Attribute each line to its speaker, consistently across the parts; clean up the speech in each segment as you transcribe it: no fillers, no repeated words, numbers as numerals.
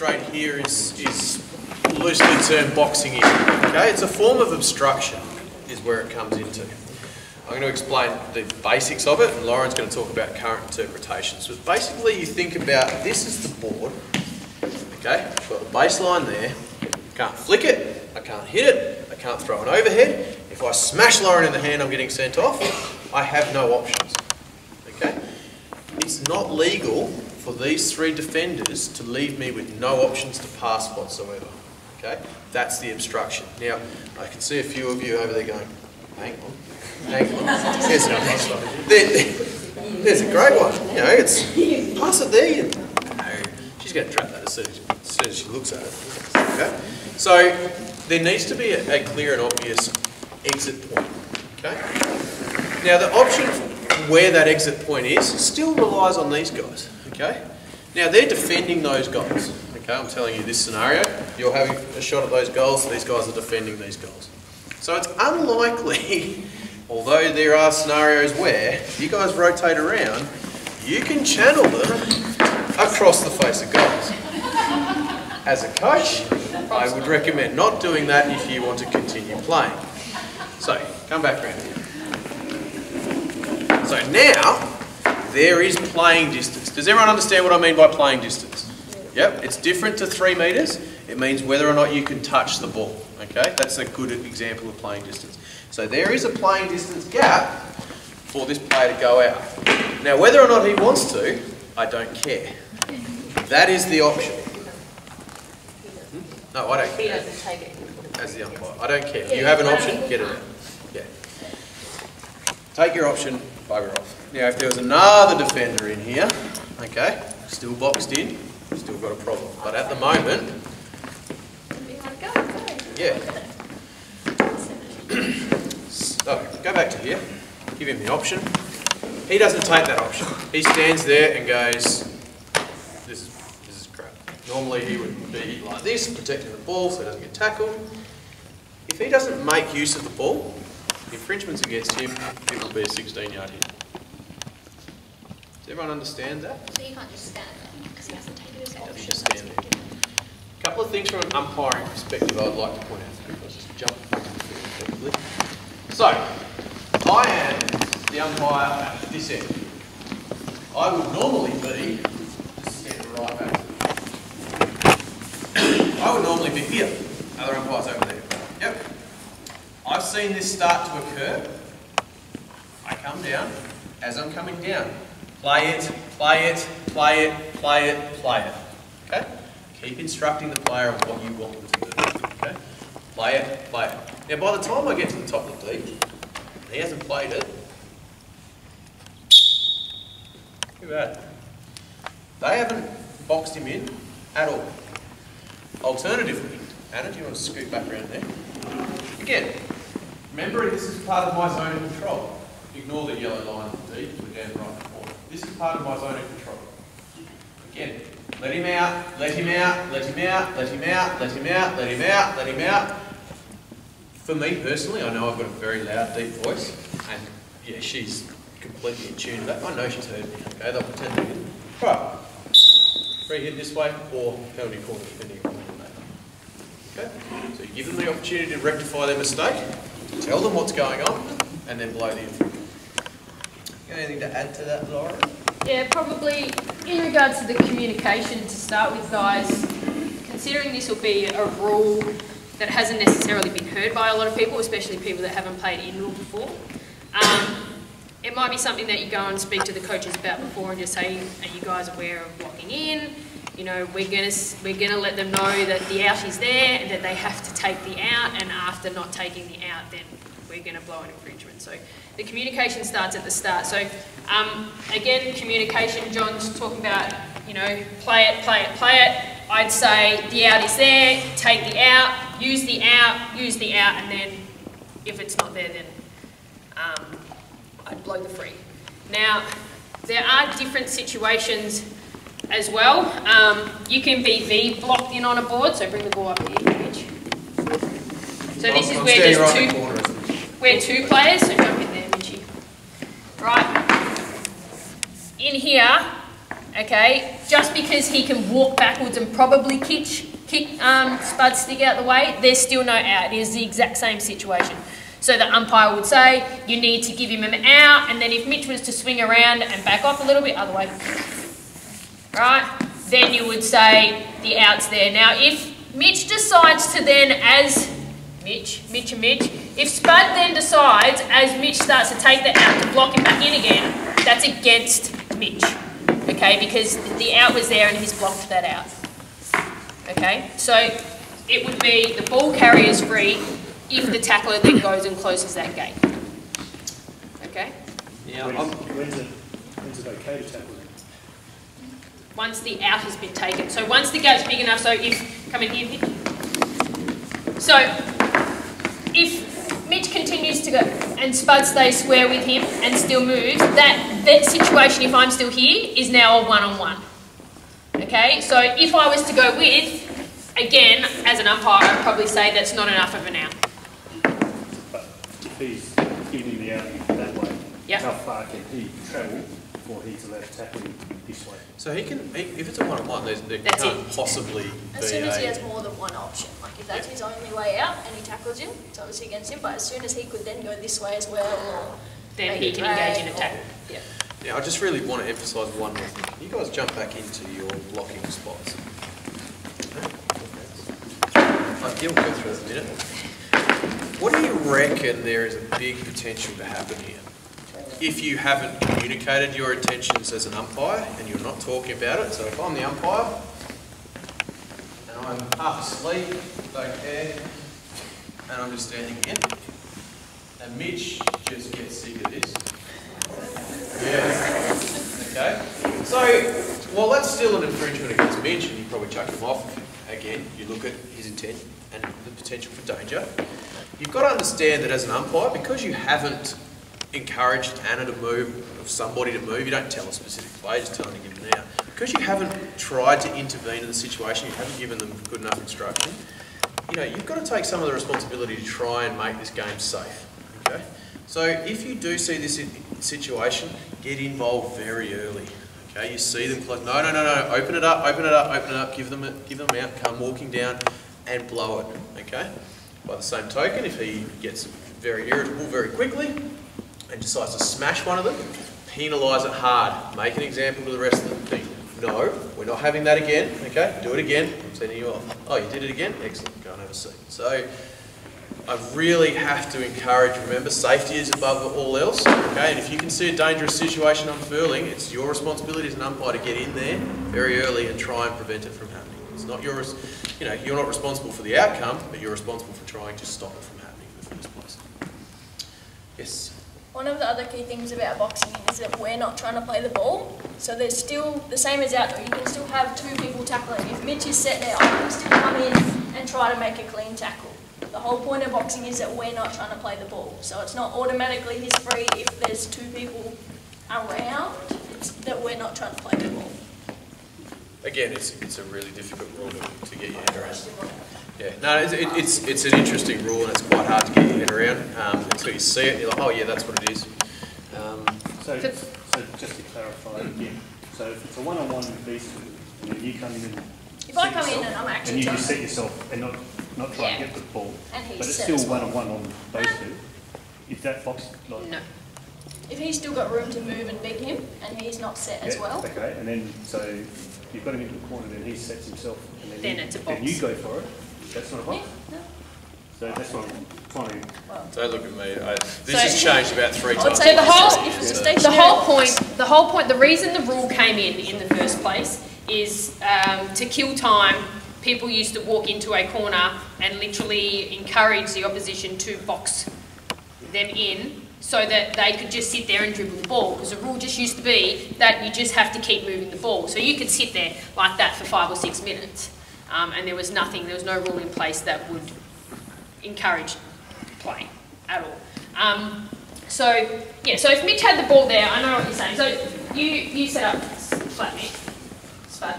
Speaker 1: demonstrate here is loosely termed boxing in. Okay, it's a form of obstruction is where it comes into. I'm going to explain the basics of it, and Lauren's going to talk about current interpretations. So basically you think about this is the board, okay, I've got the baseline there, I can't flick it, I can't hit it, I can't throw an overhead. If I smash Lauren in the hand, I'm getting sent off. I have no options, okay. It's not legal for these three defenders to leave me with no options to pass whatsoever, okay. That's the obstruction. Now, I can see a few of you over there going, hang on. Hang on. There's a great one. You know, it's pass it there. No, she's going to trap that as soon as she looks at it. Okay. So there needs to be a clear and obvious exit point. Okay. Now the option where that exit point is still relies on these guys. Okay. Now they're defending those goals. Okay. I'm telling you this scenario. You're having a shot at those goals. These guys are defending these goals. So it's unlikely. Although there are scenarios where if you guys rotate around, you can channel them across the face of goals. As a coach, I would recommend not doing that if you want to continue playing. So, come back around here. So now, there is playing distance. Does everyone understand what I mean by playing distance? Yep, it's different to 3 metres. It means whether or not you can touch the ball. Okay, that's a good example of playing distance. So there is a playing distance gap for this player to go out. Now whether or not he wants to, I don't care. That is the option. No, I don't care. As the umpire, I don't care. If you have an option, get it out. Yeah. Take your option, bugger off. Now if there was another defender in here, okay, still boxed in, still got a problem. But at the moment, yeah. So, go back to here, give him the option. He doesn't take that option. He stands there and goes, this is crap. Normally he would be like this, protecting the ball so he doesn't get tackled. If he doesn't make use of the ball, the infringement's against him, it will be a 16-yard hit. Does everyone understand that?
Speaker 2: So you can't just stand there, because he hasn't taken his option.
Speaker 1: He just stand there. A couple of things from an umpiring perspective I'd like to point out. Let's just jump back effectively. So, I am the umpire at this end. I would normally be, just stand right back. I would normally be here. Other umpires over there. Yep. I've seen this start to occur. I come down. As I'm coming down, play it, play it, play it, play it, play it. Okay? Keep instructing the player on what you want them to do. Okay? Play it, play it. Now by the time I get to the top of the deep, he hasn't played it. Look at that. They haven't boxed him in at all. Alternatively, Anna, do you want to scoot back around there? Again, remember this is part of my zone of control. Ignore the yellow line of the deep, we're down right before. This is part of my zone of control. Again, let him out, let him out, let him out, let him out, let him out, let him out, let him out. For me personally, I know I've got a very loud, deep voice, and yeah, she's completely in tune to that. I know she's heard me, okay? They'll pretend they didn't. Right. Free hit this way, or penalty corner, depending on what they okay? So you give them the opportunity to rectify their mistake, tell them what's going on, and then blow the infringement. Got anything to add to that, Laura?
Speaker 3: Yeah, probably in regards to the communication to start with, guys, considering this will be a rule that hasn't necessarily been heard by a lot of people, especially people that haven't played in rule before. It might be something that you go and speak to the coaches about before and just say, are you guys aware of blocking in? You know, we're gonna let them know that the out is there and that they have to take the out, and after not taking the out, then we're gonna blow an infringement. So the communication starts at the start. So again, communication, John's talking about, you know, play it, play it, play it. I'd say the out is there, take the out, use the out, and then if it's not there, then I'd blow the free. Now, there are different situations as well. You can be V blocked in on a board, so bring the ball up here, Mitch. So this is where just we're two players, so jump in there, Mitchy. Right. In here, okay, just because he can walk backwards and probably kick Spud's stick out the way, there's still no out. It is the exact same situation. So the umpire would say, you need to give him an out, and then if Mitch was to swing around and back off a little bit, other way, right, then you would say the out's there. Now, if Mitch decides to then, as Mitch, if Spud then decides, as Mitch starts to take the out, to block him back in again, that's against Mitch, okay, because the out was there and he's blocked that out, okay? So it would be the ball carrier's free if the tackler then goes and closes that gate, okay?
Speaker 4: Yeah. When's it okay to tackle him?
Speaker 3: Once the out has been taken. So once the gate's big enough, so if, come in here, so if Mitch continues to go and Spud stays square with him and still moves, that situation, if I'm still here, is now a one-on-one. Okay, so if I was to go with, again, as an umpire, I'd probably say that's not enough of an out.
Speaker 4: But if he's giving him the out that way, how far can he travel before he's allowed to tackle him this way?
Speaker 1: So he can, if it's a one-on-one, there can't possibly
Speaker 2: As soon as he has more than one option, like if that's his only way out and he tackles him, it's obviously against him, but as soon as he could then go this way as well, or
Speaker 3: then he can engage in a tackle.
Speaker 2: Yeah.
Speaker 1: Now, I just really want to emphasise one more thing. Can you guys jump back into your blocking spots? You'll go through it in a minute. What do you reckon there is a big potential to happen here? If you haven't communicated your intentions as an umpire and you're not talking about it, so if I'm the umpire and I'm half asleep, don't care, and I'm just standing here, and Mitch just gets sick of this. Yeah. Okay. So, well, that's still an infringement against Mitch, and you probably chuck him off. Again, you look at his intent and the potential for danger. You've got to understand that as an umpire, because you haven't encouraged Anna to move, or somebody to move, you don't tell a specific player, just tell them to give them out. Because you haven't tried to intervene in the situation, you haven't given them good enough instruction, you know, you've got to take some of the responsibility to try and make this game safe, okay? So if you do see this situation, get involved very early, okay? You see them close, no, open it up, give them out, come walking down and blow it, okay? By the same token, if he gets very irritable very quickly and decides to smash one of them, penalise it hard, make an example to the rest of the thing. No, we're not having that again, okay? Do it again, I'm sending you off. Oh, you did it again? Excellent, go and have a seat. So, I really have to encourage, remember, safety is above all else, okay? And if you can see a dangerous situation unfurling, it's your responsibility as an umpire to get in there very early and try and prevent it from happening. It's not yours, you know, you're not responsible for the outcome, but you're responsible for trying to stop it from happening in the first place. Yes?
Speaker 2: One of the other key things about boxing is that we're not trying to play the ball, so there's still, the same as outdoor, you can still have two people tackling. If Mitch is set there, I can still come in and try to make a clean tackle. The whole point of boxing is that we're not trying to play the ball, so it's not automatically his free if there's two people around, it's that we're not trying to play the ball.
Speaker 1: Again, it's a really difficult rule to get your head around. Yeah, no, it's an interesting rule and it's quite hard to get your head around until you see it and you're like, oh yeah, that's what it is.
Speaker 4: So just to clarify again, so if it's a one-on-one with these two, and then you come in and
Speaker 2: if I come in and I'm actually
Speaker 4: and you
Speaker 2: trying
Speaker 4: just set yourself and not try and get the ball,
Speaker 2: and
Speaker 4: but it's still one-on-one on those two, if that box... Like,
Speaker 2: no. If he's still got room to move and beat him, and he's not set as well.
Speaker 4: Okay, and then so you've got him into the corner, then he sets himself, and then
Speaker 3: it's a box.
Speaker 4: Then you go for it. That's not a box.
Speaker 2: Yeah, no.
Speaker 4: So that's what I'm trying to...
Speaker 1: Don't look at me. This has changed about 3 times.
Speaker 3: So the whole point, the reason the rule came in the first place is to kill time. People used to walk into a corner and literally encourage the opposition to box them in so that they could just sit there and dribble the ball. Because the rule just used to be that you just have to keep moving the ball. So you could sit there like that for 5 or 6 minutes. And there was no rule in place that would encourage play at all. So if Mitch had the ball there, I know what you're saying. So you set up flat, Mitch. Spud.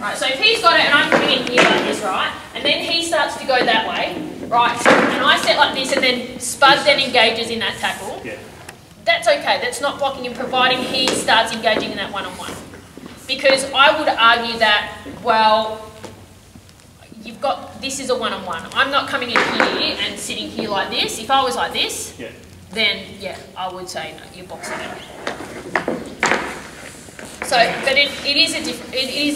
Speaker 3: Right, so if he's got it and I'm putting it here like this, right, and then he starts to go that way, right, so, and I set like this and then Spud then engages in that tackle, that's okay, that's not blocking him providing he starts engaging in that one-on-one. because I would argue that, well, you've got, this is a one-on-one. I'm not coming in here and sitting here like this. If I was like this, then yeah, I would say no, you're boxing out. So, but it is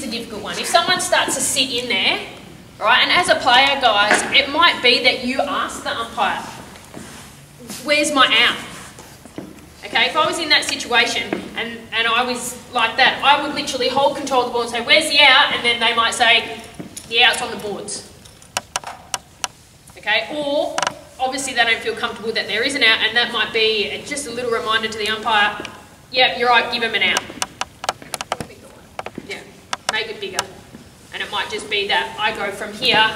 Speaker 3: a difficult one. If someone starts to sit in there, right, and as a player, guys, it might be that you ask the umpire, where's my out? Okay, if I was in that situation and I was like that, I would literally hold control of the ball and say, where's the out? And then they might say, the out's on the boards. Okay, or obviously they don't feel comfortable that there is an out, and that might be just a little reminder to the umpire, yep, you're right, give him an out. Yeah, make it bigger. And it might just be that I go from here,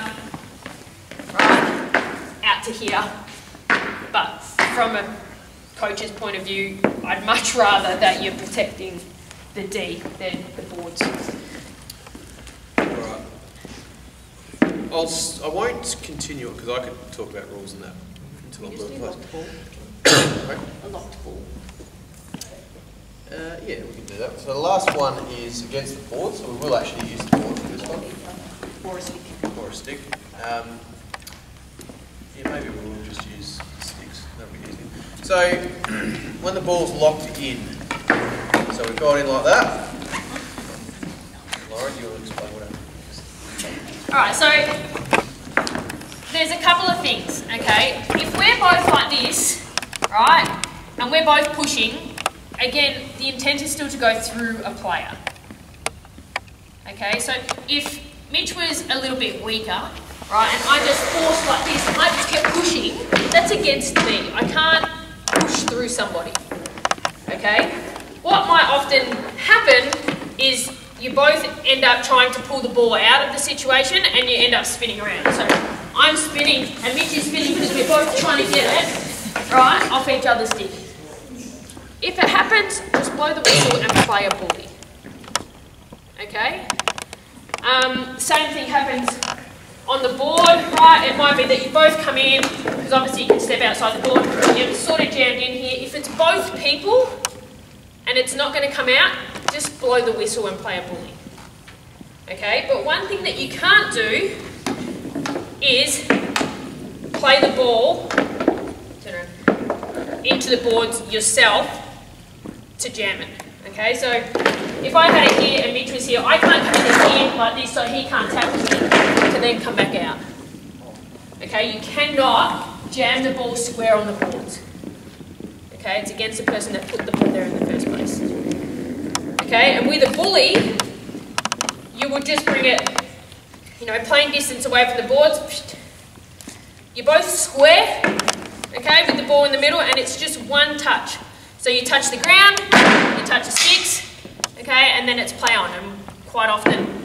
Speaker 3: right, out to here. But from a coach's point of view, I'd much rather that you're protecting the D than the boards.
Speaker 1: Alright. I won't continue it because I could talk about rules and that until I'm blue close.
Speaker 3: A locked ball.
Speaker 1: Yeah, we can do that. So the last one is against the board, so we will actually use the board for this one.
Speaker 3: Or a stick.
Speaker 1: Or a stick. Yeah, maybe we'll just use sticks. That'll be easy. So when the ball's locked in, so we've got it in like that. Lauren, do you want to explain what happens?
Speaker 3: Alright, so there's a couple of things, okay? If we're both like this, right, and we're both pushing, again, the intent is still to go through a player. Okay, so if Mitch was a little bit weaker, right, and I just forced like this, and I just kept pushing, that's against me. I can't push through somebody. Okay? What might often happen is you both end up trying to pull the ball out of the situation and you end up spinning around. So I'm spinning and Mitch is spinning because we're both trying to get it, right, off each other's stick. If it happens, just blow the whistle and play a bully. Okay? Same thing happens on the board, right? It might be that you both come in, because obviously you can step outside the board, you're sort of jammed in here. If it's both people and it's not going to come out, just blow the whistle and play a bully. Okay? But one thing that you can't do is play the ball into the boards yourself to jam it. Okay, so if I had it here and Mitch was here, I can't come in here like this so he can't tackle me to then come back out. Okay, you cannot jam the ball square on the boards. Okay, it's against the person that put the ball there in the first place. Okay, and with a bully, you would just bring it, you know, plain distance away from the boards. You're both square, okay, with the ball in the middle, and it's just one touch. So you touch the ground, you touch the sticks, okay, and then it's play on. And quite often,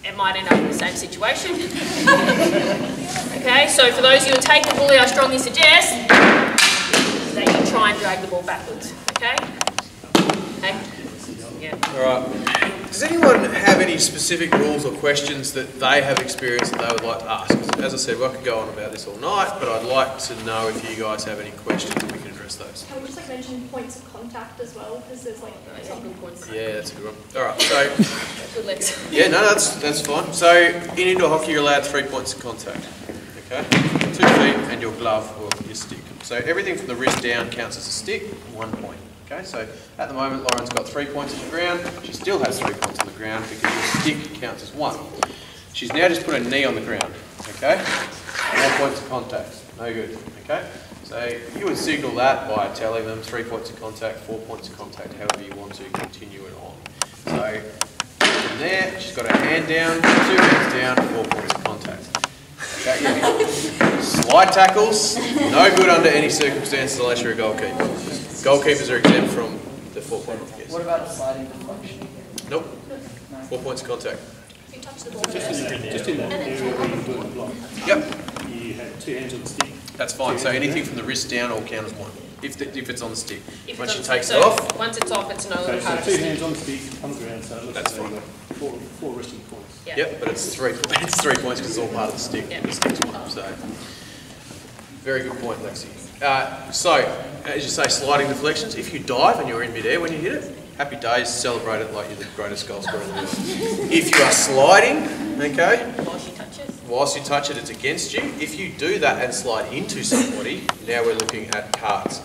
Speaker 3: it might end up in the same situation. Okay, so for those who will take the bully, I strongly suggest that you try and drag the ball backwards. Okay? Okay? Yeah.
Speaker 1: All right. Does anyone have any specific rules or questions that they have experienced that they would like to ask? As I said, I could go on about this all night, but I'd like to know if you guys have any questions and we can address those.
Speaker 5: Can we just mention points of contact as well? Because there's some
Speaker 3: good points.
Speaker 1: Yeah, that's a good one. All right, so...
Speaker 3: Good legs.
Speaker 1: Yeah, no, that's fine. So, in indoor hockey, you're allowed 3 points of contact. Okay? 2 feet and your glove or your stick. So, everything from the wrist down counts as a stick, 1 point. Okay, so at the moment, Lauren's got 3 points on the ground. She still has 3 points on the ground because your stick counts as 1. She's now just put her knee on the ground. Okay? 4 points of contact. No good. Okay? So you would signal that by telling them 3 points of contact, 4 points of contact, however you want to continue it on. So from there, she's got her hand down, 2 hands down, 4 points of contact. Okay, yeah. Slide tackles, no good under any circumstances unless you're a goalkeeper. Goalkeepers are exempt from the 4 point yes.
Speaker 6: What about a sliding deflection?
Speaker 1: Nope. 4 points of contact.
Speaker 2: If you touch the ball,
Speaker 4: Just in that area where you do the block.
Speaker 1: Yep.
Speaker 4: You have 2 hands on the stick.
Speaker 1: That's fine. So anything from the wrist down all count as 1. If it's on the stick. Once she takes it
Speaker 3: so
Speaker 1: off.
Speaker 3: Once it's off, it's no longer
Speaker 4: So
Speaker 3: part of
Speaker 4: 2
Speaker 3: the
Speaker 4: hands on the stick, on the ground, so it looks
Speaker 1: That's
Speaker 4: like
Speaker 1: fine.
Speaker 4: you've got four resting points.
Speaker 3: Yeah.
Speaker 1: Yep, but it's 3 points. It's 3 points because it's all part of the stick.
Speaker 3: Yeah.
Speaker 1: The stick's 1. So very good point, Lexi. So as you say, sliding deflections. If you dive and you're in midair when you hit it, happy days, celebrate it like you're the greatest goal scorer in the world. If you are sliding, okay, whilst you touch it, it's against you. If you do that and slide into somebody, now we're looking at cards.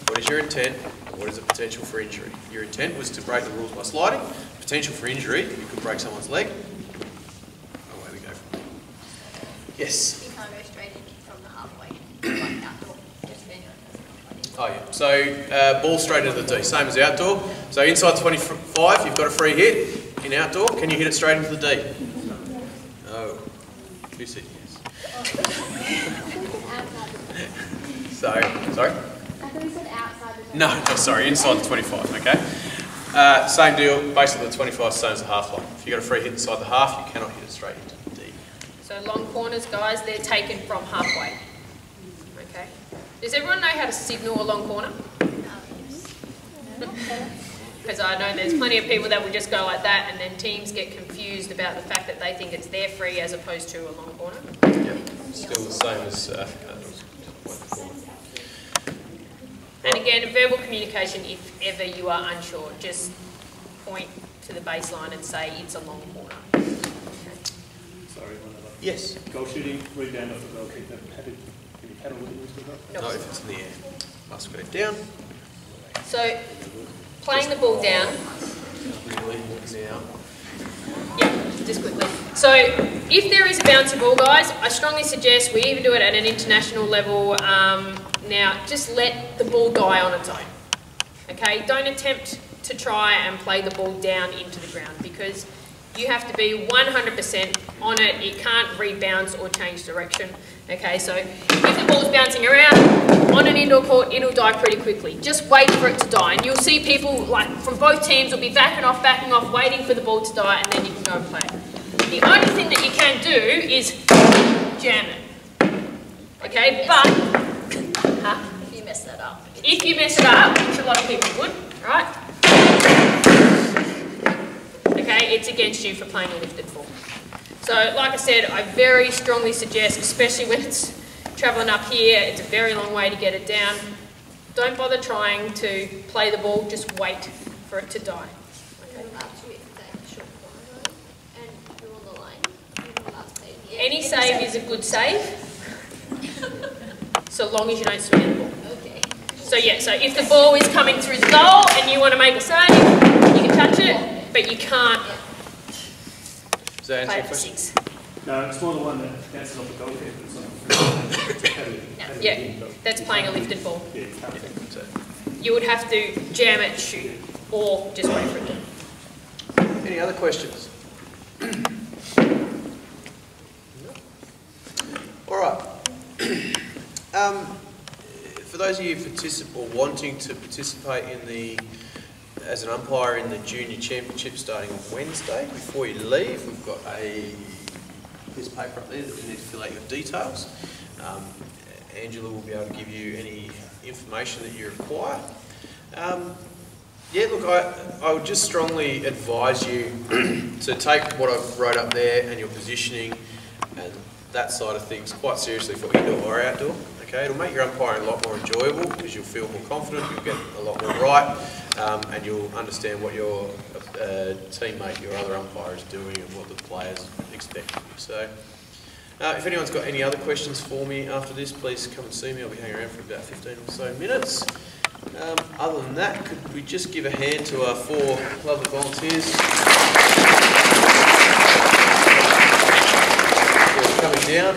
Speaker 1: What is your intent? What is the potential for injury? Your intent was to break the rules by sliding. Potential for injury, you could break someone's leg. Away we go. Yes?
Speaker 5: You can't go straight in from the halfway, like outdoor.
Speaker 1: Oh yeah, so ball straight into the D, same as outdoor. So inside 25, you've got a free hit. In outdoor, can you hit it straight into the D? No. Who said yes? So, sorry?
Speaker 5: I thought you said outside the
Speaker 1: No, sorry, inside the 25, okay? Same deal, basically the 25 is same as the half line. If you've got a free hit inside the half, you cannot hit it straight into the D.
Speaker 3: So long corners, guys, they're taken from halfway. Okay. Does everyone know how to signal a long corner? Because I know there's plenty of people that will just go like that, and then teams get confused about the fact that they think it's their free as opposed to a long corner.
Speaker 1: Yep, still the same as
Speaker 3: And again, verbal communication, if ever you are unsure, just point to the baseline and say it's a long corner. Okay.
Speaker 4: Sorry, one other.
Speaker 1: Yes.
Speaker 4: Goal shooting, rebound off the goal kick. Can you paddle with it?
Speaker 1: No, if it's in the air. Must go down.
Speaker 3: So, playing the ball down.
Speaker 1: Really, now.
Speaker 3: Yeah, just quickly. So, if there is a bouncy ball, guys, I strongly suggest we even do it at an international level. Now, just let the ball die on its own. Okay, don't attempt to try and play the ball down into the ground because you have to be 100% on it. It can't rebounce or change direction. Okay, so if the ball's bouncing around on an indoor court, it'll die pretty quickly. Just wait for it to die, and you'll see people like from both teams will be backing off, waiting for the ball to die, and then you can go and play it. The only thing that you can do is jam it. Okay, but
Speaker 2: If you mess that up.
Speaker 3: if you mess it up, which a lot of people would, right? Okay, it's against you for playing a lifted ball. So, like I said, I very strongly suggest, especially when it's travelling up here, it's a very long way to get it down. Don't bother trying to play the ball, just wait for it to die. Any save is a good save, so long as you don't swing the ball.
Speaker 5: Okay.
Speaker 3: So yeah, so if the ball is coming through the goal and you want to make a save, you can touch it, but you can't
Speaker 1: Does that answer
Speaker 3: play
Speaker 1: your
Speaker 3: it for
Speaker 1: question?
Speaker 3: 6.
Speaker 4: No, it's more the one that bounces off the goal kick. It's
Speaker 3: Yeah, that's playing a lifted ball.
Speaker 4: Yeah, you can't.
Speaker 1: So,
Speaker 3: You would have to jam it, shoot, or just wait for it to.
Speaker 1: any other questions? All right. For those of you wanting to participate in the as an umpire in the junior championship starting on Wednesday, before you leave, we've got a piece of paper up there that you need to fill out your details. Angela will be able to give you any information that you require. Yeah, look, I would just strongly advise you to take what I wrote up there and your positioning and that side of things quite seriously for indoor or outdoor. Okay, it'll make your umpiring a lot more enjoyable because you'll feel more confident, you'll get a lot more right, and you'll understand what your teammate, your other umpire is doing and what the players expect of you. So, if anyone's got any other questions for me after this, please come and see me. I'll be hanging around for about 15 or so minutes. Other than that, could we just give a hand to our 4 lovely volunteers who are coming down.